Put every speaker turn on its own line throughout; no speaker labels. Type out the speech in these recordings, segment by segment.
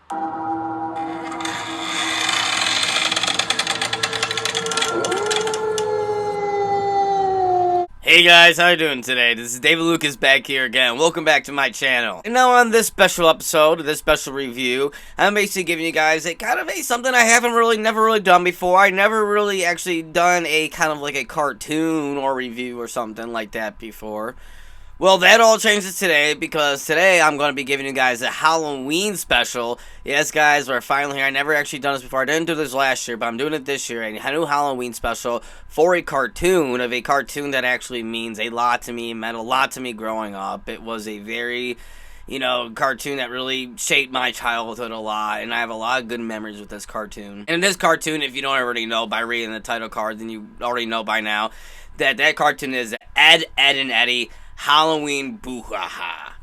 Hey guys, how you doing today? This is David Lucas back here again. Welcome back to my channel. And now on this special episode, this special review, I'm basically giving you guys a kind of something I never really done before. I never really actually done a kind of like a cartoon or review or something like that before. Well, that all changes today, because today I'm going to be giving you guys a Halloween special. Yes, guys, we're finally here. I never actually done this before. I didn't do this last year, but I'm doing it this year. A new Halloween special for a cartoon that actually means a lot to me, meant a lot to me growing up. It was a very, cartoon that really shaped my childhood a lot, and I have a lot of good memories with this cartoon. And this cartoon, if you don't already know by reading the title card, then you already know by now that cartoon is Ed, and Eddy. Halloween Boo-Ha-Ha.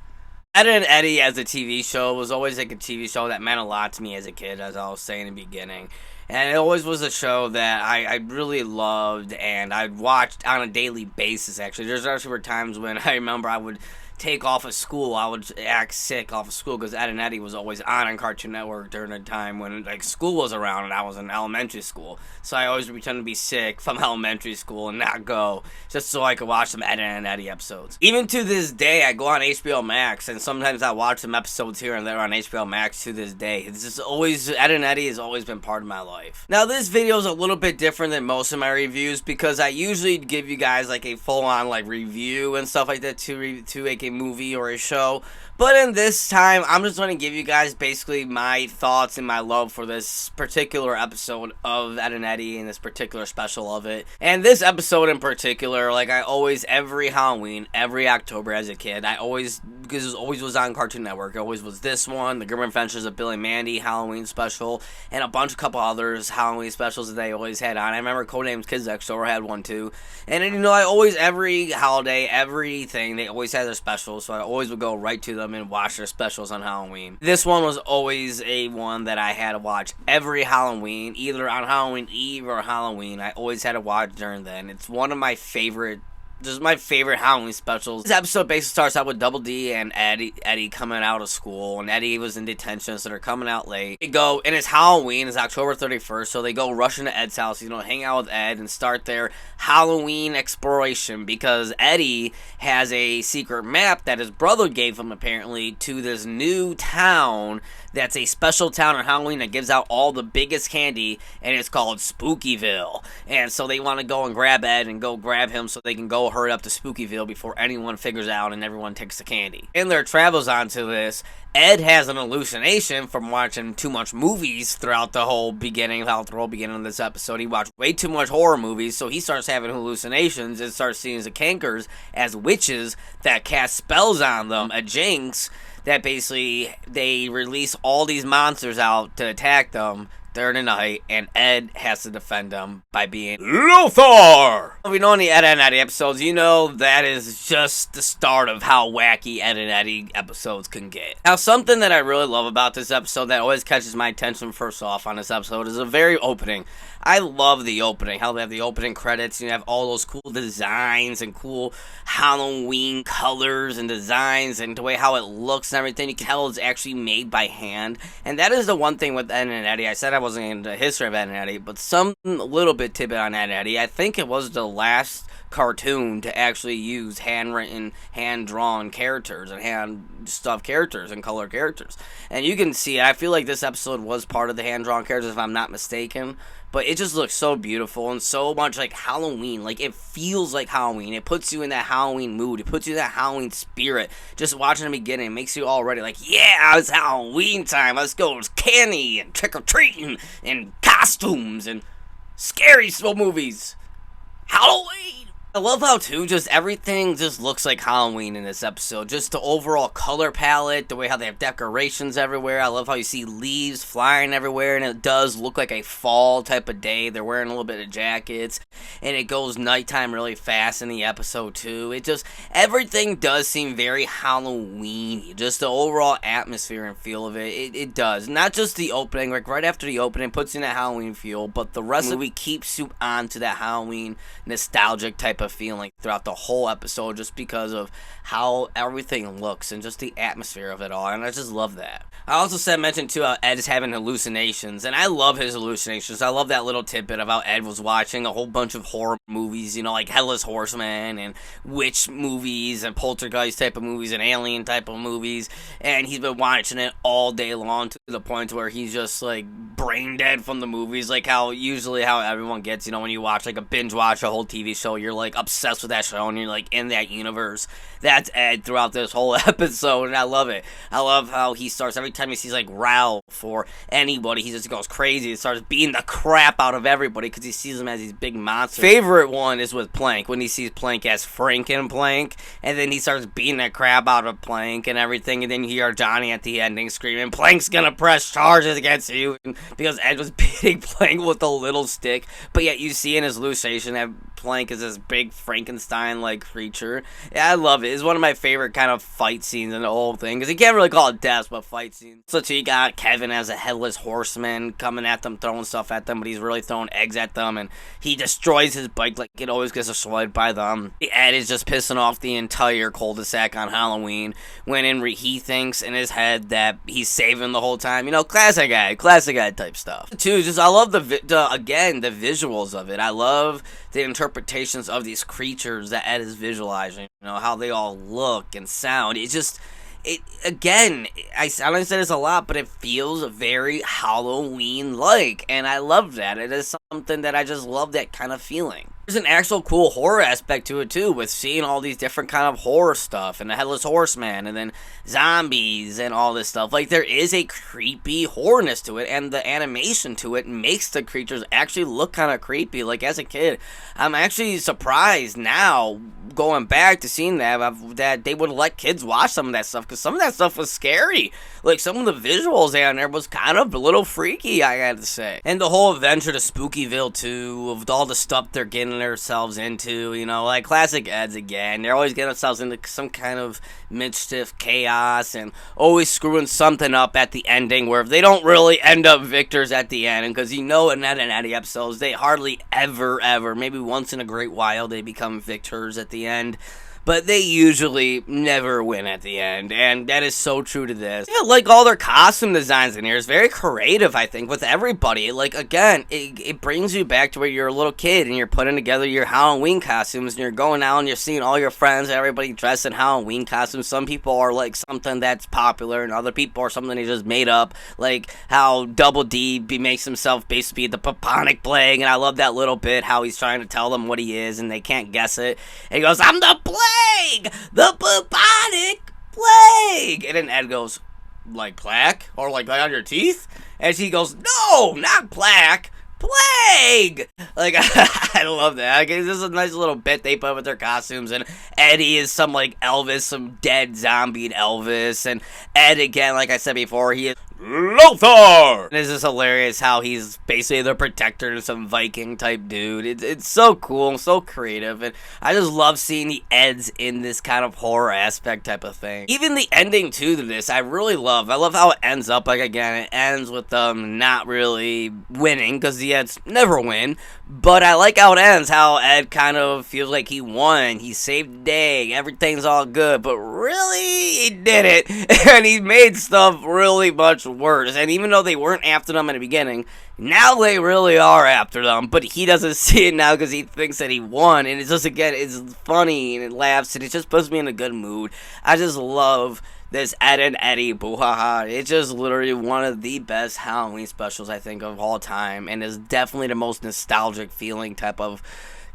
Ed and Eddy as a TV show was always like a TV show that meant a lot to me as a kid, as I was saying in the beginning. And it always was a show that I really loved, and I watched on a daily basis, actually. There's actually were times when I remember I would take off of school. I would act sick off of school because Ed and Eddy was always on Cartoon Network during a time when school was around and I was in elementary school. So I always pretend to be sick from elementary school and not go, just so I could watch some Ed and Eddy episodes. Even to this day, I go on HBO Max, and sometimes I watch some episodes here and there on HBO Max to this day. It's just always, Ed and Eddy has always been part of my life. Now, this video is a little bit different than most of my reviews, because I usually give you guys like a full-on review and stuff like that to like a movie or a show. But in this time, I'm just going to give you guys basically my thoughts and my love for this particular episode of Ed and Eddy and this particular special of it. And this episode in particular, like I always, every Halloween, every October as a kid, because it always was on Cartoon Network. It always was this one, The Grim Adventures of Billy and Mandy Halloween special, and a couple others Halloween specials that they always had on. I remember Codenames Kids Next Door had one too. And I always, every holiday, everything, they always had their specials, so I always would go right to them and watch their specials on Halloween. This one was always a one that I had to watch every Halloween, either on Halloween Eve or Halloween. I always had to watch during then. It's one of my favorite, this is my favorite Halloween specials. This episode basically starts out with Double D and Eddy coming out of school, and Eddy was in detention, so they're coming out late. They go, and it's Halloween, it's October 31st, so they go rush into Ed's house, hang out with Ed and start their Halloween exploration, because Eddy has a secret map that his brother gave him, apparently, to this new town that's a special town on Halloween that gives out all the biggest candy, and it's called Spookyville. And so they want to go and grab Ed and go grab him so they can go hurry up to Spookyville before anyone figures out and everyone takes the candy. In their travels onto this, Ed has an hallucination from watching too much movies throughout the whole beginning of this episode. He watched way too much horror movies, so he starts having hallucinations and starts seeing the cankers as witches that cast spells on them, a jinx, that basically they release all these monsters out to attack them during the night, and Ed has to defend them by being Lothar! If you know any Ed and Eddy episodes, that is just the start of how wacky Ed and Eddy episodes can get. Now, something that I really love about this episode that always catches my attention first off on this episode is the very opening. I love the opening, how they have the opening credits, you have all those cool designs and cool Halloween colors and designs and the way how it looks and everything. You can tell it's actually made by hand, and that is the one thing with Ed and Eddy. I said I wasn't into the history of Ed and Eddy, but some little bit tidbit on Ed and Eddy. I think it was the last cartoon to actually use handwritten, hand-drawn characters and hand-stuffed characters and color characters. And you can see, I feel like this episode was part of the hand-drawn characters, if I'm not mistaken. But it just looks so beautiful and so much like Halloween. Like, it feels like Halloween. It puts you in that Halloween mood. It puts you in that Halloween spirit. Just watching the beginning, it makes you already like, yeah, it's Halloween time. Let's go. It's candy and trick-or-treating and costumes and scary movies. Halloween! I love how, too, just everything just looks like Halloween in this episode. Just the overall color palette, the way how they have decorations everywhere. I love how you see leaves flying everywhere, and it does look like a fall type of day. They're wearing a little bit of jackets, and it goes nighttime really fast in the episode, too. It just, everything does seem very Halloween-y. Just the overall atmosphere and feel of it, it does. Not just the opening, like right after the opening, puts you in that Halloween feel, but the rest of the movie keeps you on to that Halloween nostalgic type of feeling throughout the whole episode just because of how everything looks and just the atmosphere of it all, and I just love that. I also mentioned too how Ed is having hallucinations, and I love his hallucinations. I love that little tidbit of how Ed was watching a whole bunch of horror movies, you know, like Headless Horseman and witch movies and poltergeist type of movies and alien type of movies, and he's been watching it all day long to the point where he's just like brain dead from the movies, like how everyone gets, you know, when you watch like a binge watch a whole TV show, you're like obsessed with that show and you're like in that universe. That's Ed throughout this whole episode, and I love it. I love how he starts, every time he sees like Ralph or anybody, he just goes crazy and starts beating the crap out of everybody because he sees them as these big monsters. Favorite one is with Plank, when he sees Plank as Frankenplank, and then he starts beating the crap out of Plank and everything, and then you hear Johnny at the ending screaming, "Plank's gonna press charges against you," because Ed was beating Plank with a little stick, but yet you see in his hallucination that Plank is this big Frankenstein-like creature. Yeah, I love it. It's one of my favorite kind of fight scenes in the whole thing, because you can't really call it deaths, but fight scenes. So you got Kevin as a headless horseman coming at them, throwing stuff at them, but he's really throwing eggs at them, and he destroys his bike like it always gets destroyed by them. Ed is just pissing off the entire cul-de-sac on Halloween, when he thinks in his head that he's saving the whole time. You know, classic guy type stuff. Two, just I love the visuals of it. I love the interpretations of these creatures that Ed is visualizing, you know, how they all look and sound. I know I said this a lot, but it feels very Halloween-like, and I love that. It is something that I just love, that kind of feeling. There's an actual cool horror aspect to it too, with seeing all these different kind of horror stuff, and the Headless Horseman, and then zombies, and all this stuff. Like, there is a creepy horrorness to it, and the animation to it makes the creatures actually look kind of creepy. Like, as a kid, I'm actually surprised now, going back to seeing that they would let kids watch some of that stuff, because some of that stuff was scary. Like, some of the visuals down there was kind of a little freaky, I gotta say. And the whole adventure to Spookyville too, of all the stuff they're getting themselves into, you know, like classic Eds again. They're always getting themselves into some kind of mischief, chaos, and always screwing something up at the ending, where if they don't really end up victors at the end, because you know in Ed and Eddy episodes, they hardly ever, maybe once in a great while, they become victors at the end. But they usually never win at the end, and that is so true to this. Yeah, like all their costume designs in here is very creative, I think, with everybody. Like, again, it brings you back to where you're a little kid and you're putting together your Halloween costumes, and you're going out and you're seeing all your friends, everybody dressed in Halloween costumes. Some people are like something that's popular, and other people are something they just made up, like how Double D makes himself basically the bubonic plague, and I love that little bit, how he's trying to tell them what he is, and they can't guess it, and he goes, "I'm the plague! The bubonic plague!" And then Ed goes, "Like plaque? Or like on your teeth?" And she goes, "No, not plaque. Plague!" Like, I love that. Okay, this is a nice little bit they put with their costumes, and Eddy is some, like, Elvis, some dead zombie Elvis, and Ed, again, like I said before, he is Lothar! This is hilarious how he's basically the protector of some Viking type dude. It's so cool, so creative, and I just love seeing the Eds in this kind of horror aspect type of thing. Even the ending too to this, I really love. I love how it ends up. Like, again, it ends with them not really winning, because the Eds never win, but I like how it ends, how Ed kind of feels like he won, he saved the day, everything's all good, but really, he did it, and he made stuff really much worse. And even though they weren't after them in the beginning, now they really are after them, but he doesn't see it now because he thinks that he won. And it's just, again, it's funny and it laughs and it just puts me in a good mood. I just love this Ed and Eddy Boo Ha Ha. It's just literally one of the best Halloween specials, I think, of all time, and is definitely the most nostalgic feeling type of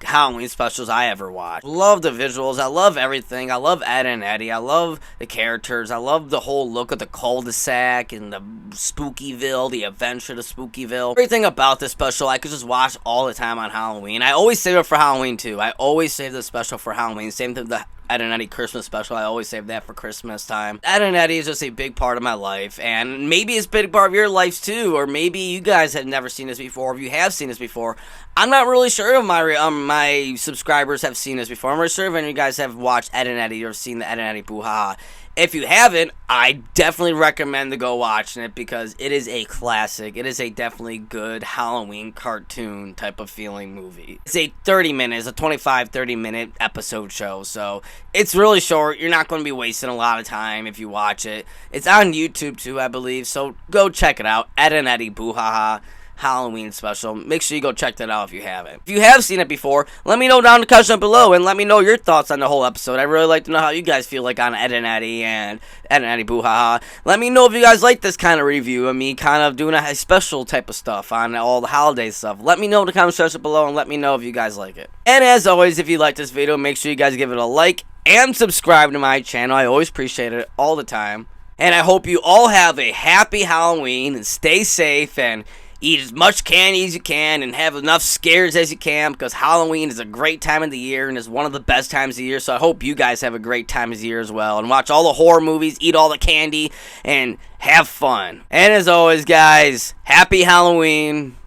Halloween specials I ever watched. Love the visuals. I love everything. I love Ed and Eddy. I love the characters. I love the whole look of the cul-de-sac and the Spookyville, the adventure to Spookyville. Everything about this special I could just watch all the time on Halloween. I always save it for Halloween too. I always save this special for Halloween. Same thing with the Ed and Eddy Christmas special. I always save that for Christmas time. Ed and Eddy is just a big part of my life, and maybe it's a big part of your life too, or maybe you guys have never seen this before, or if you have seen this before. I'm not really sure if my subscribers have seen this before. I'm not really sure if any of you guys have watched Ed and Eddy or seen the Ed and Eddy Boo Ha Ha. If you haven't, I definitely recommend to go watching it because it is a classic. It is a definitely good Halloween cartoon type of feeling movie. It's a 30 minutes, a 25-30 minute episode show, so it's really short. You're not going to be wasting a lot of time if you watch it. It's on YouTube too, I believe, so go check it out. Ed and Eddy Boo Ha Ha Halloween special. Make sure you go check that out if you haven't. If you have seen it before, let me know down in the comments down below and let me know your thoughts on the whole episode. I'd really like to know how you guys feel like on Ed and Eddy and Ed and Eddy Boo Ha Ha. Let me know if you guys like this kind of review of me kind of doing a special type of stuff on all the holiday stuff. Let me know in the comment section below and let me know if you guys like it. And as always, if you like this video, make sure you guys give it a like and subscribe to my channel. I always appreciate it all the time. And I hope you all have a happy Halloween and stay safe and eat as much candy as you can and have enough scares as you can because Halloween is a great time of the year and is one of the best times of the year. So I hope you guys have a great time of the year as well. And watch all the horror movies, eat all the candy, and have fun. And as always, guys, happy Halloween.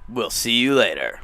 We'll see you later.